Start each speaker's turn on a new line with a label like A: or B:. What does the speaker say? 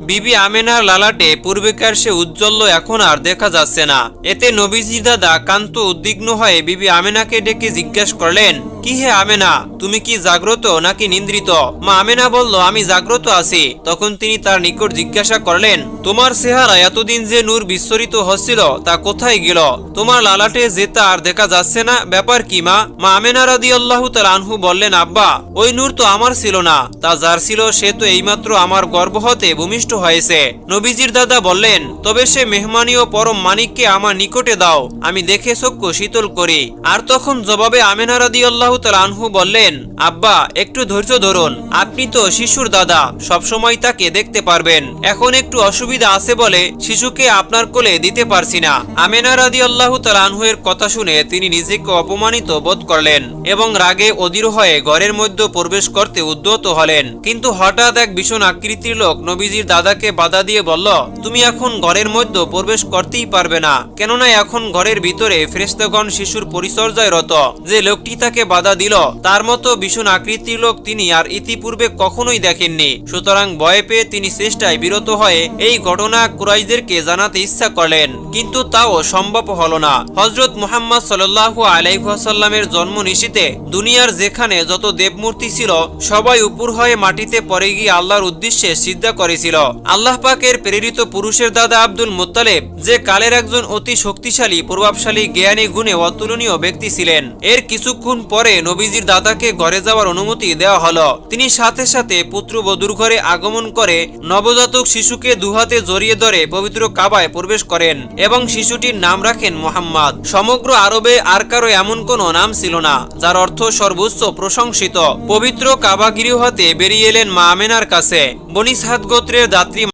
A: বিবি আমেনার লালাটে পূর্বেকার সে উজ্জ্বল্য এখন আর দেখা যাচ্ছে না। এতে নবীজির দাদা কান্ত উদ্বিগ্ন হয়ে বিবি আমেনাকে ডেকে জিজ্ঞাসা করলেন, কি হে আমেনা, তুমি কি জাগ্রত নাকি নিদ্রিত? মা আমেনা বলল, আমি জাগ্রত আছি। তখন তিনি তার নিকট জিজ্ঞাসা করলেন, তোমার চেহারা এতদিন যে নূর বিস্ফোরিত হচ্ছিল তা কোথায় গেল? তোমার লালাটে যেটা আর দেখা যাচ্ছে না, ব্যাপার কি মা? মা আমেনা রাদিয়াল্লাহু তাআলা আনহু বললেন, আব্বা, ওই নূর তো আমার ছিল না, তা যার ছিল সে তো এইমাত্র আমার গর্ভ হতে ভূমিষ্ঠ হয়েছে। নবীজির দাদা বললেন, তবে সে মেহমানীয় পরম মানিককে আমার নিকটে দাও, আমি দেখে চক্ষু শীতল করি। আর তখন জবাবে আমেনা রাদিয়াল্লাহু তাআলা আনহু বললেন, আব্বা, একটু ধৈর্য ধরুন, আপনি তো শিশুর দাদা, সবসময় তাকে দেখতে পারবেন। এখন একটু অসুবিধা আছে বলে শিশুকে আপনার কোলে দিতে পারছি না। আমেনা রাদিয়াল্লাহু তাআলা আনহু এর কথা শুনে তিনি নিজেকে অপমানিত বোধ করলেন এবং রাগে অধীর হয়ে ঘরের মধ্যে প্রবেশ করতে উদ্যত হলেন। কিন্তু হঠাৎ এক ভীষণ আকৃতির লোক নবীজির দাদাকে বাধা দিয়ে বলল, তুমি এখন ঘরের মধ্যে প্রবেশ করতেই পারবে না, কেননা এখন ঘরের ভিতরে ফেরেশতাগণ শিশুর পরিচর্যায় রত। যে লোকটি তাকে বাধা দিল তার মতো ভীষণ আকৃতির লোক তিনি আর ইতিপূর্বে কখনোই দেখেননি। সুতরাং ভয় পেয়ে তিনি চেষ্টায় বিরত হয়ে এই ঘটনা কুরাইশদেরকে জানাতে ইচ্ছা করলেন, কিন্তু তাও সম্ভব হলো না। হযরত মুহাম্মদ সাল্লাল্লাহু আলাইহি ওয়াসাল্লামের জন্ম নিশিতে দুনিয়ার যেখানে যত দেবমূর্তি ছিল সবাই উপর হয়ে মাটিতে পড়ে গিয়ে আল্লাহর উদ্দেশ্যে সিজদা করেছিল। আল্লাহ পাকের প্রেরিত পুরুষের দাদা আব্দুল মুত্তালিব যে কালের একজন অতি শক্তিশালী, প্রভাবশালী, জ্ঞানী, গুণে অতুলনীয় ব্যক্তি ছিলেন। এর কিছুক্ষণ পরে নবীজির দাদাকে ঘরে যাওয়ার অনুমতি দেওয়া হলো। তিনি সাথে সাথে পুত্রবধূর ঘরে আগমন করে নবজাতক শিশুকে দুহাতে জড়িয়ে ধরে পবিত্র কাবায় প্রবেশ করেন এবং শিশুটির নাম রাখেন মুহাম্মদ। সমগ্র আরবে আর কারো এমন কোনো নাম ছিল না যার অর্থ সর্বোচ্চ প্রশংসিত। পবিত্র কাবা গৃহ হতে বেরিয়ে এলেন মা আমেনার কাছে। বনি সাদ গোত্রের দাত্রী